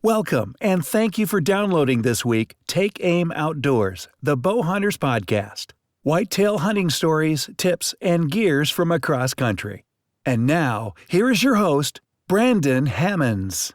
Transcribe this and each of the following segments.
Welcome, and thank you for downloading this week Take Aim Outdoors, the Bow Hunters Podcast. Whitetail hunting stories, tips, and gears from across country. And now, here is your host, Brandon Hammonds.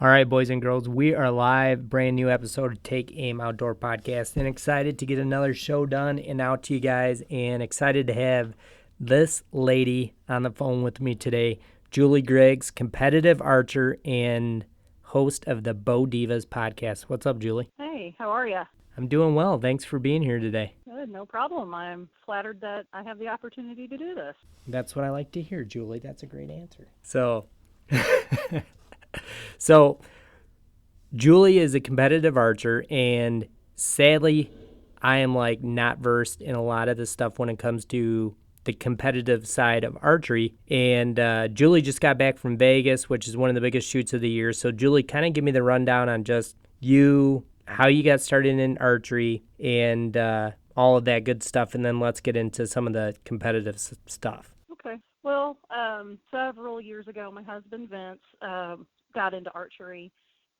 All right, boys and girls, we are live, brand new episode of Take Aim Outdoor Podcast, and excited to get another show done and out to you guys, and excited to have this lady on the phone with me today, Julie Griggs, competitive archer and host of the Bow Divas Podcast. What's up, Julie? Hey, how are you? I'm doing well. Thanks for being here today. Good, no problem. I'm flattered that I have the opportunity to do this. That's what I like to hear, Julie. That's a great answer. So, Julie is a competitive archer, and sadly, I am not versed in a lot of the stuff when it comes to the competitive side of archery. And Julie just got back from Vegas, which is one of the biggest shoots of the year. So, Julie, kind of give me the rundown on just you, how you got started in archery, and all of that good stuff, and then let's get into some of the competitive stuff. Okay. Well, several years ago, my husband Vince got into archery,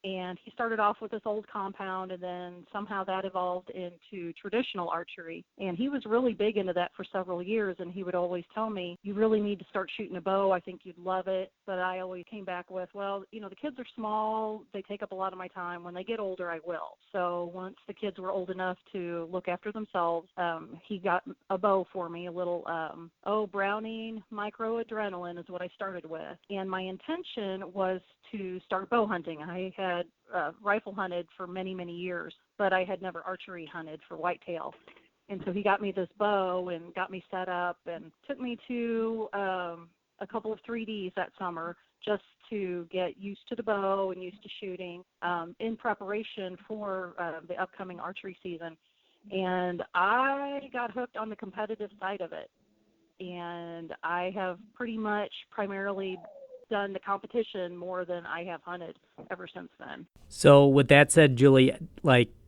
and he started off with this old compound, and then somehow that evolved into traditional archery. And he was really big into that for several years, and he would always tell me, you really need to start shooting a bow. I think you'd love it. But I always came back with, well, the kids are small. They take up a lot of my time. When they get older, I will. So once the kids were old enough to look after themselves, he got a bow for me, a little, Browning Micro Adrenaline is what I started with. And my intention was to start bow hunting. I had rifle hunted for many, many years, but I had never archery hunted for whitetail. And so he got me this bow and got me set up and took me to a couple of 3Ds that summer just to get used to the bow and used to shooting in preparation for the upcoming archery season. And I got hooked on the competitive side of it. And I have pretty much primarily done the competition more than I have hunted ever since then. So with that said, Julie,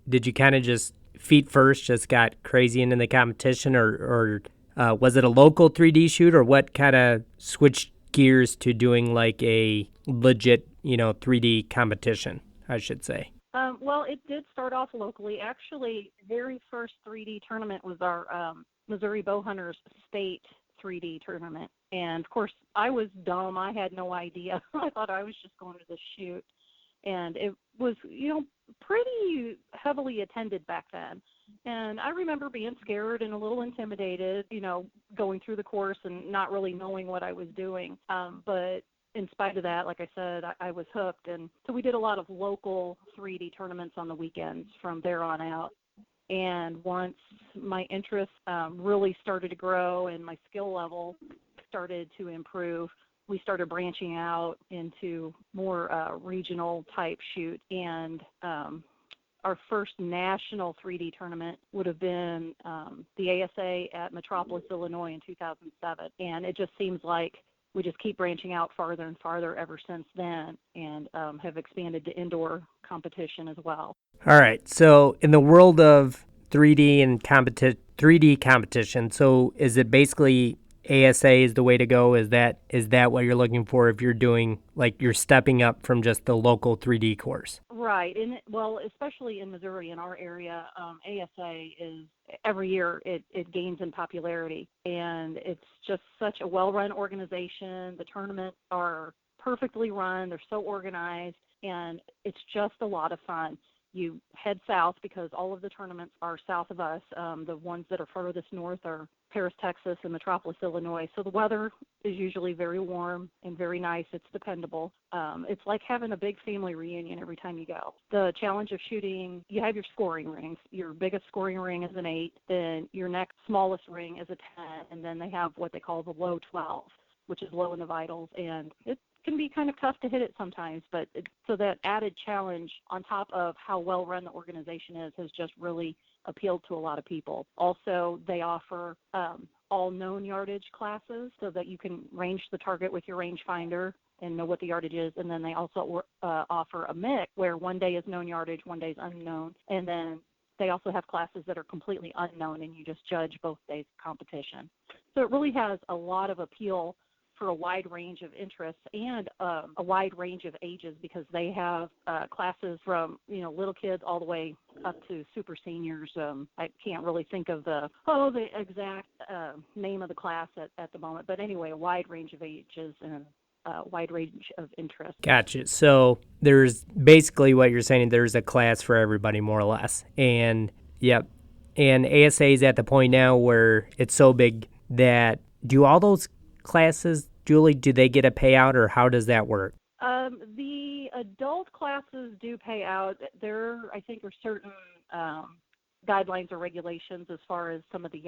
did you kind of just feet first just got crazy into the competition, or was it a local 3D shoot, or what kind of switched gears to doing a legit 3D competition, I should say? Well, it did start off locally. Actually, very first 3D tournament was our Missouri Bow Hunters State 3D tournament. And, of course, I was dumb. I had no idea. I thought I was just going to the shoot. And it was, pretty heavily attended back then. And I remember being scared and a little intimidated, going through the course and not really knowing what I was doing. But in spite of that, like I said, I was hooked. And so we did a lot of local 3D tournaments on the weekends from there on out. And once my interest really started to grow and my skill level started to improve, we started branching out into more regional type shoot. And our first national 3D tournament would have been the ASA at Metropolis, Illinois in 2007. And it just seems like we just keep branching out farther and farther ever since then, and have expanded to indoor competition as well. All right. So in the world of 3D and 3D competition, so is it basically ASA is the way to go? Is that what you're looking for if you're doing, you're stepping up from just the local 3D course? Right. And especially in Missouri, in our area, ASA is every year it gains in popularity, and it's just such a well-run organization. The tournaments are perfectly run. They're so organized, and it's just a lot of fun. You head south because all of the tournaments are south of us. The ones that are furthest north are Paris, Texas, and Metropolis, Illinois. So the weather is usually very warm and very nice. It's dependable. It's like having a big family reunion every time you go. The challenge of shooting, you have your scoring rings. Your biggest scoring ring is an 8, then your next smallest ring is a 10, and then they have what they call the low 12, which is low in the vitals, and it can be kind of tough to hit it sometimes, but so that added challenge on top of how well run the organization is has just really appealed to a lot of people. Also, they offer all known yardage classes so that you can range the target with your rangefinder and know what the yardage is. And then they also offer a mix where one day is known yardage, one day is unknown. And then they also have classes that are completely unknown, and you just judge both days of competition. So it really has a lot of appeal for a wide range of interests and a wide range of ages, because they have classes from, little kids all the way up to super seniors. I can't really think of the exact name of the class at the moment. But anyway, a wide range of ages and a wide range of interests. Gotcha. So there's basically what you're saying, there's a class for everybody more or less. And yep. And ASA is at the point now where it's so big that do all those classes, Julie, do they get a payout, or how does that work? The adult classes do pay out. There, I think, are certain guidelines or regulations as far as some of the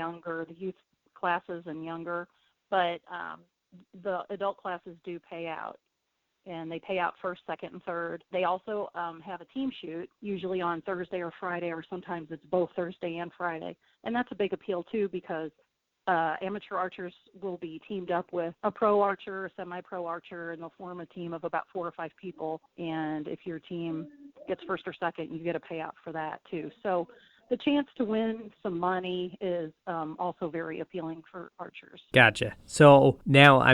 youth classes and younger, but the adult classes do pay out, and they pay out first, second, and third. They also have a team shoot, usually on Thursday or Friday, or sometimes it's both Thursday and Friday, and that's a big appeal too, because amateur archers will be teamed up with a pro archer, a semi-pro archer, and they'll form a team of about 4 or 5 people. And if your team gets first or second, you get a payout for that too. So the chance to win some money is also very appealing for archers. Gotcha. So now,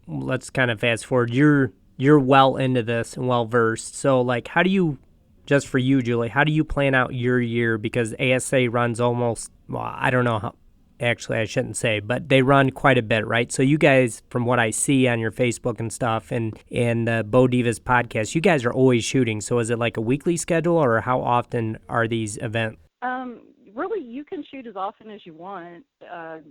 let's kind of fast forward. You're well into this and well versed. So how do you, just for you, Julie, how do you plan out your year? Because ASA runs almost, I don't know how. Actually, I shouldn't say, but they run quite a bit, right? So you guys, from what I see on your Facebook and stuff and the Bo Divas podcast, you guys are always shooting. So is it like a weekly schedule, or how often are these events? Really, you can shoot as often as you want, as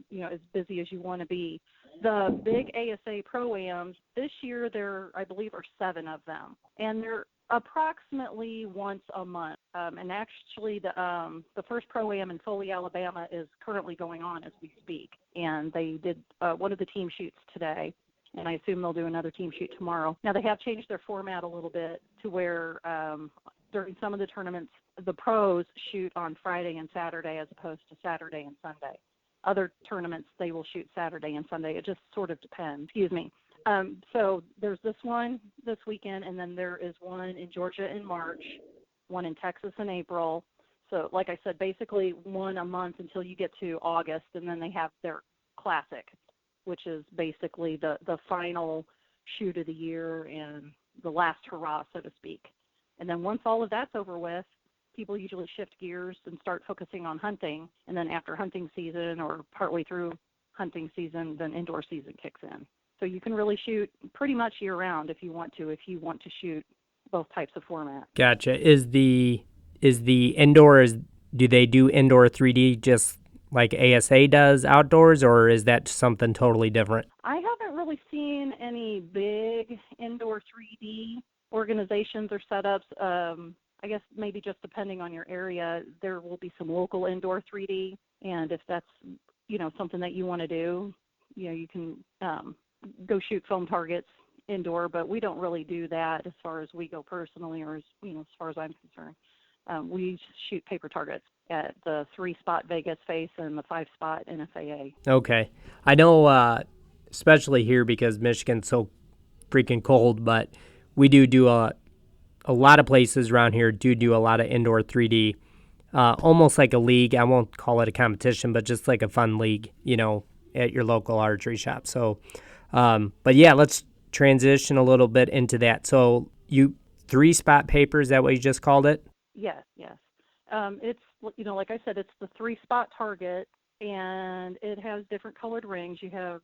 busy as you want to be. The big ASA Pro-Ams, this year there, I believe, are 7 of them. And they're approximately once a month. And actually, the first Pro-Am in Foley, Alabama is currently going on as we speak. And they did one of the team shoots today, and I assume they'll do another team shoot tomorrow. Now, they have changed their format a little bit to where during some of the tournaments, the pros shoot on Friday and Saturday as opposed to Saturday and Sunday. Other tournaments, they will shoot Saturday and Sunday. It just sort of depends. Excuse me. So there's this one this weekend, and then there is one in Georgia in March, one in Texas in April. So like I said, basically one a month until you get to August, and then they have their classic, which is basically the final shoot of the year and the last hurrah, so to speak. And then once all of that's over with, people usually shift gears and start focusing on hunting. And then after hunting season, or partway through hunting season, then indoor season kicks in. So you can really shoot pretty much year-round if you want to shoot both types of formats. Gotcha. Is the indoor, do they do indoor 3D just like ASA does outdoors, or is that something totally different? I haven't really seen any big indoor 3D organizations or setups. I guess maybe just depending on your area, there will be some local indoor 3D, and if that's something that you want to do, you can go shoot foam targets indoor, but we don't really do that as far as we go personally, or as far as I'm concerned. We shoot paper targets at the 3-spot Vegas face and the 5-spot NFAA. Okay. I know, especially here because Michigan's so freaking cold, but we do a lot of places around here do a lot of indoor 3D, almost like a league. I won't call it a competition, but just like a fun league, at your local archery shop. So, but yeah, let's transition a little bit into that. So you 3-spot paper, is that what you just called it? Yes. It's, like I said, it's the 3-spot target, and it has different colored rings. You have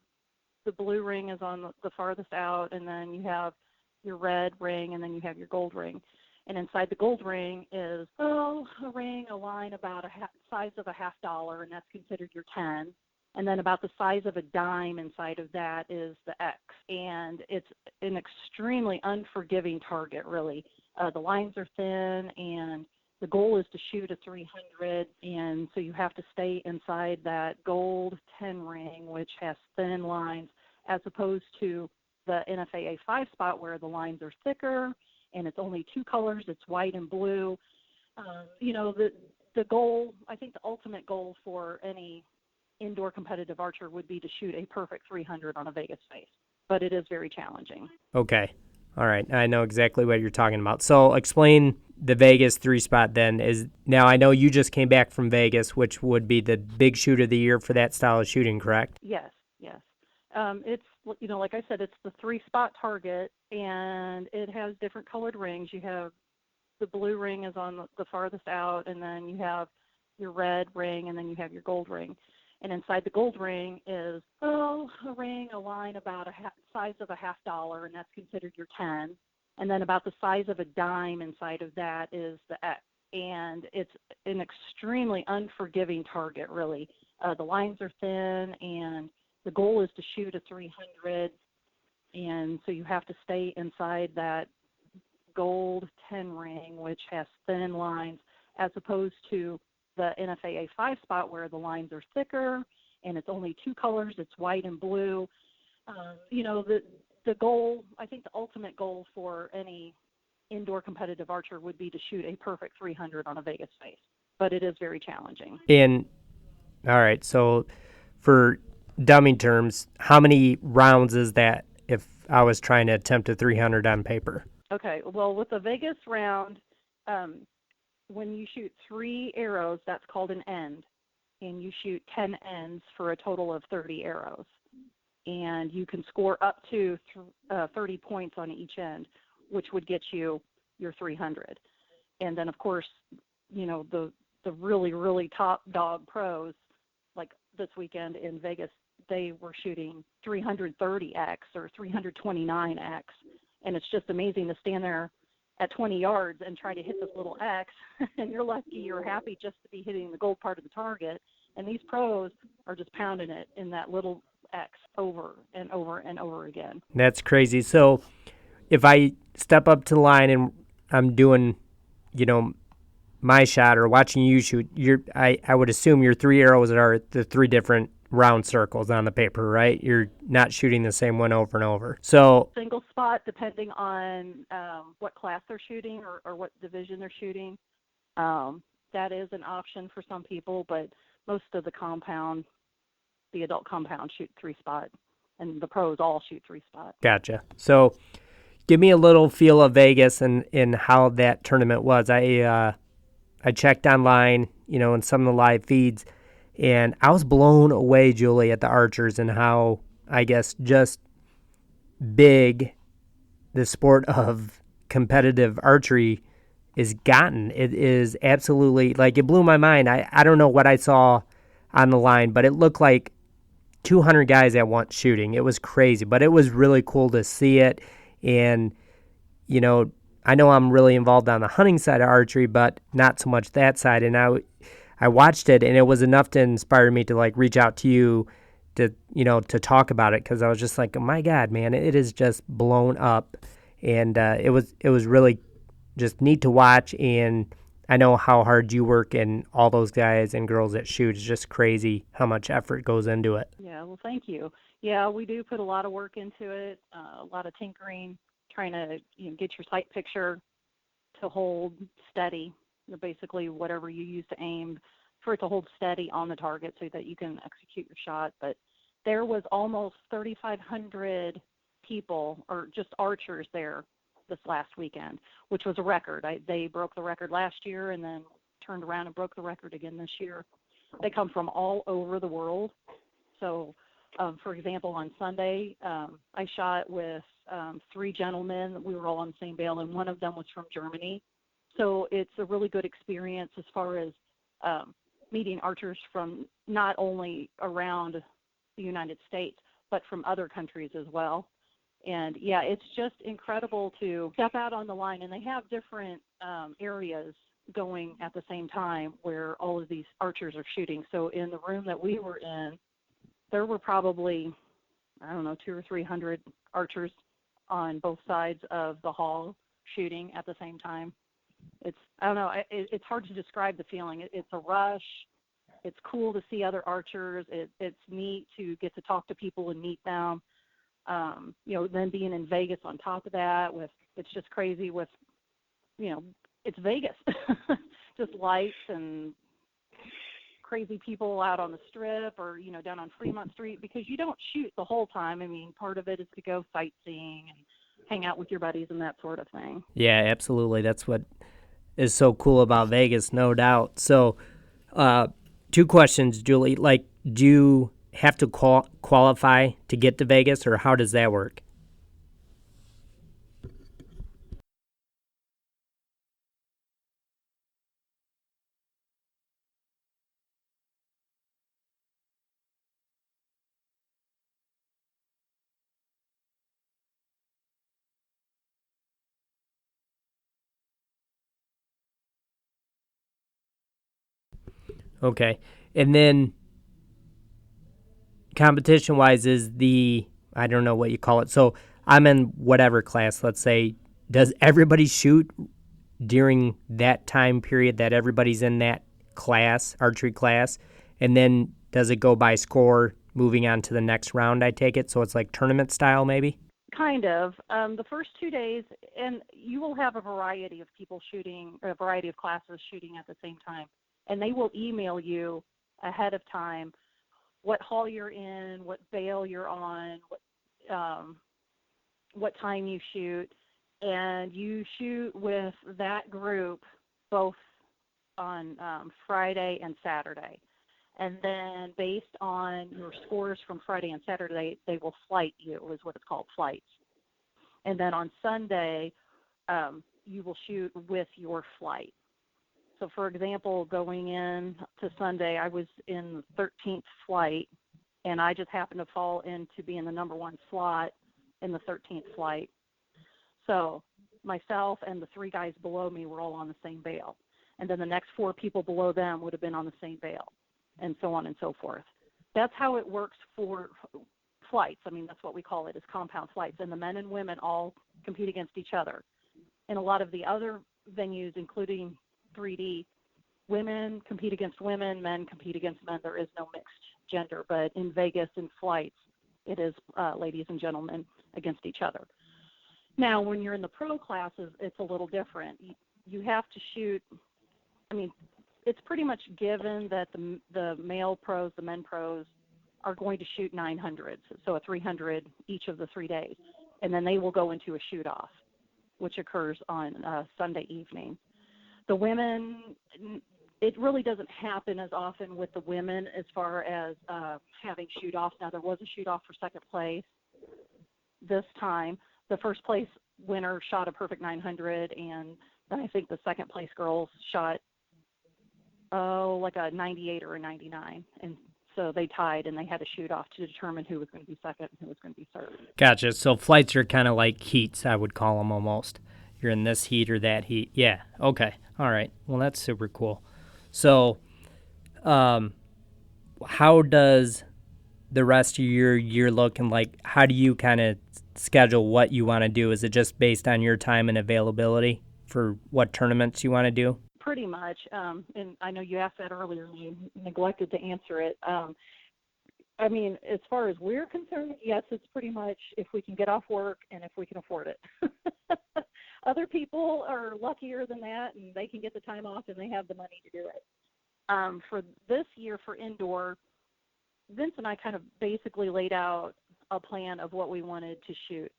the blue ring is on the farthest out, and then you have your red ring, and then you have your gold ring. And inside the gold ring is a line about size of $50, and that's considered your 10. And then about the size of a dime inside of that is the X. And it's an extremely unforgiving target, really. The lines are thin, and the goal is to shoot a 300, and so you have to stay inside that gold 10 ring, which has thin lines, as opposed to the NFAA 5-spot where the lines are thicker, and it's only 2 colors. It's white and blue. The goal, I think the ultimate goal for any indoor competitive archer would be to shoot a perfect 300 on a Vegas face. but it is very challenging. Okay. All right. I know exactly what you're talking about. So explain the Vegas 3-spot then. Now I know you just came back from Vegas, which would be the big shoot of the year for that style of shooting, correct? Yes, yes. It's, like I said, it's the 3-spot target, and it has different colored rings. You have the blue ring is on the farthest out, and then you have your red ring, and then you have your gold ring. And inside the gold ring is a line about size of a $50, and that's considered your 10. And then about the size of a dime inside of that is the X. And it's an extremely unforgiving target, really. The lines are thin, and the goal is to shoot a 300. And so you have to stay inside that gold 10 ring, which has thin lines, as opposed to the NFAA 5-spot where the lines are thicker and it's only 2 colors, it's white and blue. The goal, I think the ultimate goal for any indoor competitive archer would be to shoot a perfect 300 on a Vegas face, but it is very challenging. And all right, so for dummy terms, how many rounds is that if I was trying to attempt a 300 on paper? Okay, well, with the Vegas round, when you shoot 3 arrows, that's called an end, and you shoot 10 ends for a total of 30 arrows. And you can score up to 30 points on each end, which would get you your 300. And then, of course, the really, really top dog pros, like this weekend in Vegas, they were shooting 330X or 329X. And it's just amazing to stand there at 20 yards and try to hit this little X, and you're lucky, you're happy just to be hitting the gold part of the target. And these pros are just pounding it in that little X over and over and over again. That's crazy. So if I step up to the line and I'm doing, my shot or watching you shoot, I would assume your 3 arrows are the 3 different round circles on the paper, right? You're not shooting the same one over and over. So single spot, depending on what class they're shooting or what division they're shooting. That is an option for some people, but most of the adult compound shoot 3-spot, and the pros all shoot 3-spot. Gotcha. So give me a little feel of Vegas and how that tournament was. I checked online, in some of the live feeds, and I was blown away, Julie, at the archers and how, I guess, just big the sport of competitive archery is gotten. It is absolutely, it blew my mind. I don't know what I saw on the line, but it looked like 200 guys at once shooting. It was crazy, but it was really cool to see it. And, I know I'm really involved on the hunting side of archery, but not so much that side. And I watched it, and it was enough to inspire me to reach out to you to talk about it, because I was just like, oh my God, man, it is just blown up. And it was really just neat to watch. And I know how hard you work, and all those guys and girls that shoot. It's just crazy how much effort goes into it. Yeah, well, thank you. Yeah, we do put a lot of work into it, a lot of tinkering, trying to get your sight picture to hold steady, basically whatever you use to aim, for it to hold steady on the target so that you can execute your shot. But there was almost 3,500 people, or just archers, there this last weekend, which was a record. They broke the record last year and then turned around and broke the record again this year. They come from all over the world. So, for example, on Sunday, I shot with 3 gentlemen. We were all on the same bail, and one of them was from Germany. So it's a really good experience as far as meeting archers from not only around the United States, but from other countries as well. And, yeah, it's just incredible to step out on the line. And they have different areas going at the same time where all of these archers are shooting. So in the room that we were in, there were probably, 200 or 300 archers on both sides of the hall shooting at the same time. It's hard to describe the feeling. It's a rush. It's cool to see other archers. It's neat to get to talk to people and meet them. Then being in Vegas on top of that, it's just crazy with, it's Vegas, just lights and crazy people out on the Strip or, down on Fremont Street, because you don't shoot the whole time. I mean, part of it is to go sightseeing and hang out with your buddies and that sort of thing. Yeah, absolutely. That's what is so cool about Vegas, no doubt. So, 2 questions, Julie. Like, do you have to qualify to get to Vegas, or how does that work? Okay. And then competition-wise is I don't know what you call it. So I'm in whatever class, let's say. Does everybody shoot during that time period that everybody's in that class, archery class? And then does it go by score moving on to the next round, I take it? So it's like tournament style maybe? Kind of. The first 2 days, and you will have a variety of people shooting, or a variety of classes shooting at the same time. And they will email you ahead of time what hall you're in, what bail you're on, what time you shoot. And you shoot with that group both on Friday and Saturday. And then based on your scores from Friday and Saturday, they will flight you, is what it's called, flights. And then on Sunday, you will shoot with your flight. So, for example, going in to Sunday, I was in the 13th flight, and I just happened to fall into being the number 1 slot in the 13th flight. So myself and the 3 guys below me were all on the same bail. And then the next 4 people below them would have been on the same bail, and so on and so forth. That's how it works for flights. I mean, that's what we call it, is compound flights. And the men and women all compete against each other. In a lot of the other venues, including 3D, women compete against women, men compete against men. There is no mixed gender. But in Vegas, in flights, it is ladies and gentlemen against each other. Now, when you're in the pro classes, it's a little different. You have to shoot, I mean, it's pretty much given that the male pros, the men pros, are going to shoot 900s, so a 300 each of the 3 days. And then they will go into a shoot-off, which occurs on Sunday evening. The women, it really doesn't happen as often with the women as far as having shoot-offs. Now, there was a shoot-off for second place this time. The first place winner shot a perfect 900, and then I think the second place girls shot, like a 98 or a 99. And so they tied, and they had a shoot-off to determine who was going to be second and who was going to be third. Gotcha. So flights are kind of like heats, I would call them almost. You're in this heat or that heat. Yeah. Okay. All right. Well, that's super cool. So how does the rest of your year look, and like how do you kind of schedule what you want to do? Is it just based on your time and availability for what tournaments you want to do? Pretty much. And I know you asked that earlier and you neglected to answer it. I mean, as far as we're concerned, yes, it's pretty much if we can get off work and if we can afford it. Other people are luckier than that, and they can get the time off and they have the money to do it. For this year, for indoor, Vince and I kind of basically laid out a plan of what we wanted to shoot.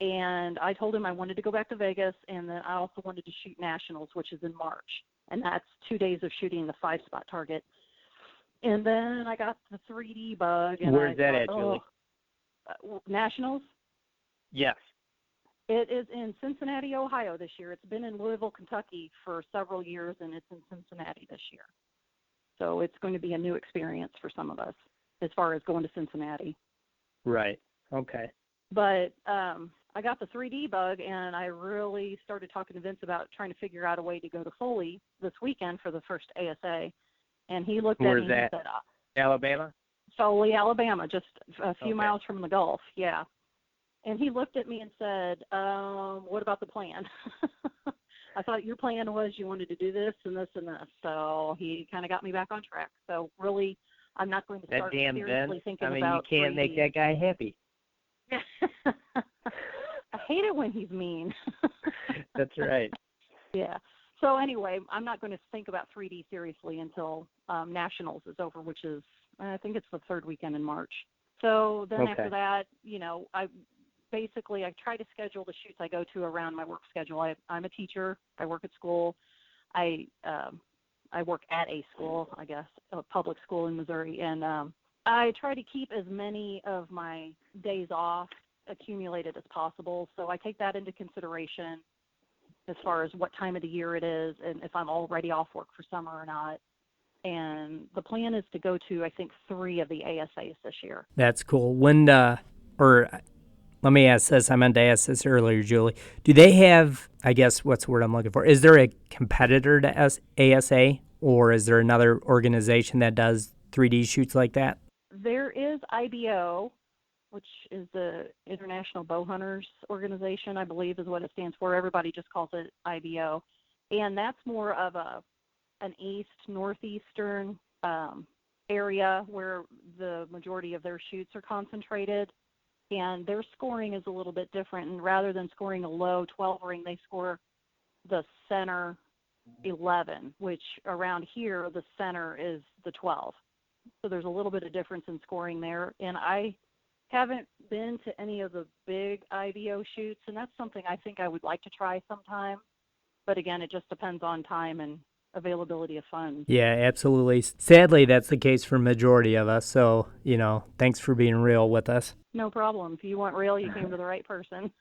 And I told him I wanted to go back to Vegas, and then I also wanted to shoot Nationals, which is in March. And that's 2 days of shooting the 5-spot target. And then I got the 3D bug. And Where's that at, Julie? Nationals? Yes. It is in Cincinnati, Ohio this year. It's been in Louisville, Kentucky for several years, and it's in Cincinnati this year. So it's going to be a new experience for some of us as far as going to Cincinnati. Right. Okay. But I got the 3D bug, and I really started talking to Vince about trying to figure out a way to go to Foley this weekend for the first ASA. And he looked at me and said, Alabama? Foley, Alabama, just a few Okay. miles from the Gulf, yeah. And he looked at me and said, what about the plan? I thought your plan was you wanted to do this and this and this. So he kind of got me back on track. So really, I'm not going to start seriously thinking about you can't 3D. make that guy happy. I hate it when he's mean. That's right. Yeah. So anyway, I'm not going to think about 3D seriously until Nationals is over, which is, I think it's the third weekend in March. So then after that, I try to schedule the shoots I go to around my work schedule. I'm a teacher. I work at school. I work at a school, I guess, a public school in Missouri. And I try to keep as many of my days off accumulated as possible. So I take that into consideration as far as what time of the year it is and if I'm already off work for summer or not. And the plan is to go to, I think, 3 of the ASAs this year. That's cool. Let me ask this. I meant to ask this earlier, Julie. Do they have, I guess, what's the word I'm looking for? Is there a competitor to ASA, or is there another organization that does 3D shoots like that? There is IBO, which is the International Bowhunters Organization, I believe is what it stands for. Everybody just calls it IBO. And that's more of an northeastern area where the majority of their shoots are concentrated. And their scoring is a little bit different. And rather than scoring a low 12 ring, they score the center 11, which around here, the center is the 12. So there's a little bit of difference in scoring there. And I haven't been to any of the big IBO shoots, and that's something I think I would like to try sometime. But again, it just depends on time and availability of funds. Yeah, absolutely. Sadly, that's the case for majority of us. So, thanks for being real with us. No problem. If you want real, you came to the right person.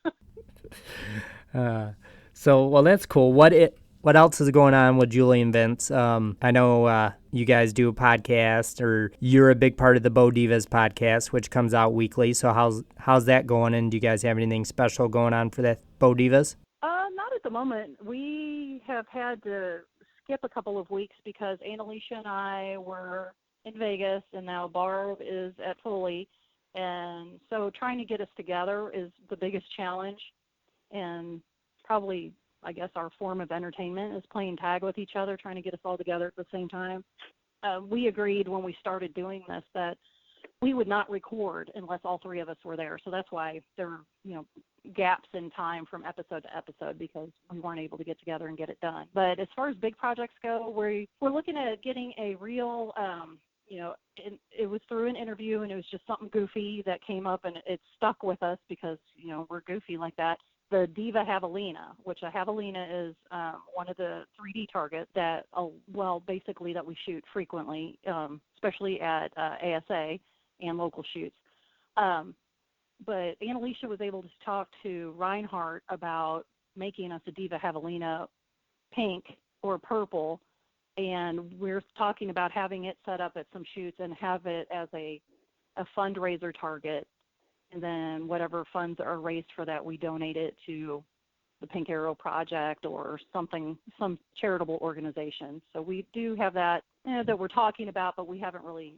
Well, that's cool. What else is going on with Julie and Vince? I know you guys do a podcast, or you're a big part of the Bow Divas podcast, which comes out weekly. So how's that going? And do you guys have anything special going on for that Bow Divas? Not at the moment. We have had to skip a couple of weeks because Annalicia and I were in Vegas, and now Barb is at Foley. And so trying to get us together is the biggest challenge. And probably, I guess, our form of entertainment is playing tag with each other, trying to get us all together at the same time. We agreed when we started doing this that we would not record unless all 3 of us were there. So that's why there were, gaps in time from episode to episode, because we weren't able to get together and get it done. But as far as big projects go, we're looking at getting a real, it was through an interview, and it was just something goofy that came up, and it stuck with us because, we're goofy like that. The Diva Javelina, which a Javelina is one of the 3D targets that we shoot frequently, especially at ASA and local shoots. But Annalicia was able to talk to Reinhardt about making us a Diva Javelina pink or purple, and we're talking about having it set up at some shoots and have it as a fundraiser target. And then whatever funds are raised for that, we donate it to the Pink Arrow Project or some charitable organization. So we do have that that we're talking about, but we haven't really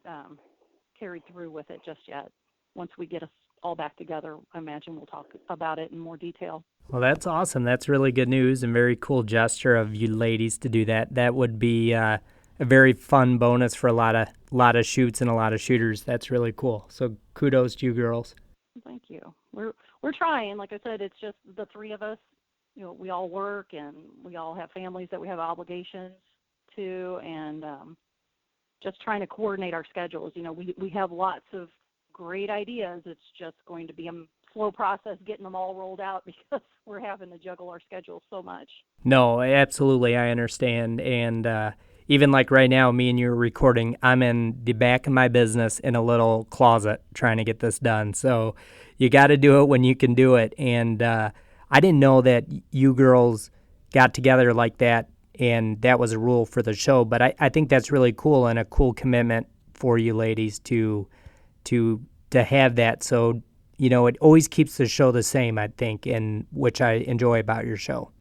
carried through with it just yet. Once we get us all back together, I imagine we'll talk about it in more detail. Well, that's awesome. That's really good news and very cool gesture of you ladies to do that. That would be a very fun bonus for a lot of shoots and a lot of shooters. That's really cool. So kudos to you girls. Thank you. We're trying. Like I said, it's just the 3 of us. We all work, and we all have families that we have obligations to, and just trying to coordinate our schedules. We have lots of great ideas. It's just going to be a slow process getting them all rolled out because we're having to juggle our schedules so much. No, absolutely. I understand. And even like right now, me and you are recording, I'm in the back of my business in a little closet trying to get this done. So you got to do it when you can do it. And I didn't know that you girls got together like that and that was a rule for the show. But I think that's really cool and a cool commitment for you ladies to have that. So, it always keeps the show the same, I think, and which I enjoy about your show.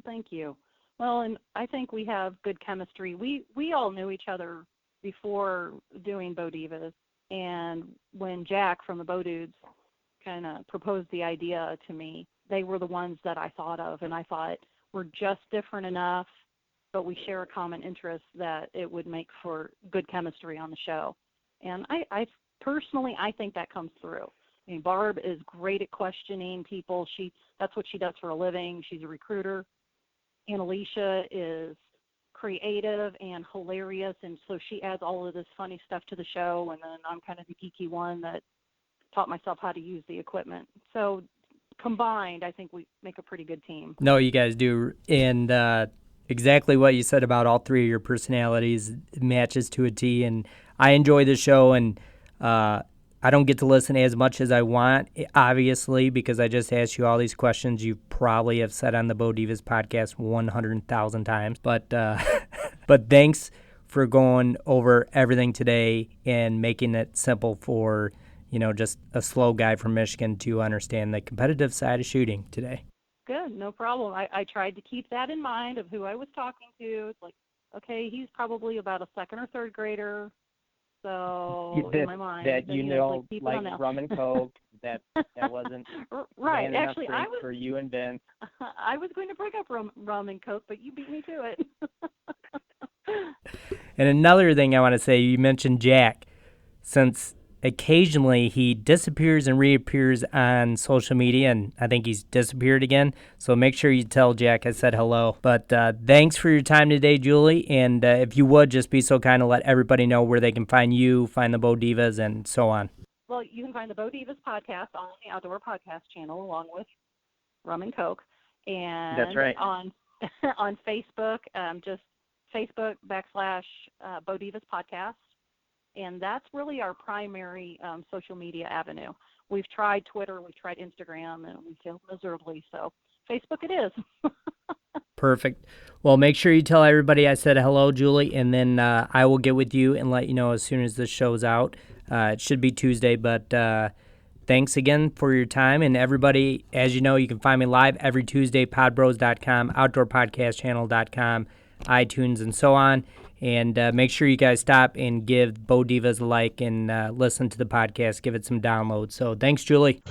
Thank you. Well, and I think we have good chemistry. We all knew each other before doing Bow Divas, and when Jack from the Bow Dudes kind of proposed the idea to me, they were the ones that I thought of, and I thought we're just different enough, but we share a common interest that it would make for good chemistry on the show. And I personally, I think that comes through. I mean, Barb is great at questioning people. That's what she does for a living. She's a recruiter. Annalicia is creative and hilarious, and so she adds all of this funny stuff to the show, and then I'm kind of the geeky one that taught myself how to use the equipment. So combined, I think we make a pretty good team. No, you guys do. And exactly what you said about all three of your personalities matches to a T. And I enjoy the show, and I don't get to listen as much as I want, obviously, because I just asked you all these questions you probably have said on the Bo Divas podcast 100,000 times. But but thanks for going over everything today and making it simple for, just a slow guy from Michigan to understand the competitive side of shooting today. Good, no problem. I tried to keep that in mind of who I was talking to. It's like, okay, he's probably about a second or third grader. So in my mind, like rum and coke, that wasn't right. Actually, I was for you and Vince. I was going to bring up rum and coke, but you beat me to it. And another thing I want to say, you mentioned Jack, since occasionally he disappears and reappears on social media, and I think he's disappeared again. So make sure you tell Jack I said hello. But thanks for your time today, Julie. And if you would, just be so kind to let everybody know where they can find you, find the Bo Divas, and so on. Well, you can find the Bo Divas podcast on the Outdoor Podcast channel, along with Rum and Coke. And that's right. On Facebook, just Facebook / Bo Divas Podcast. And that's really our primary social media avenue. We've tried Twitter, we've tried Instagram, and we failed miserably. So Facebook it is. Perfect. Well, make sure you tell everybody I said hello, Julie, and then I will get with you and let you know as soon as this show's out. It should be Tuesday, but thanks again for your time. And everybody, as you know, you can find me live every Tuesday, podbros.com, outdoorpodcastchannel.com, iTunes, and so on. And make sure you guys stop and give Bo Divas a like and listen to the podcast. Give it some downloads. So thanks, Julie.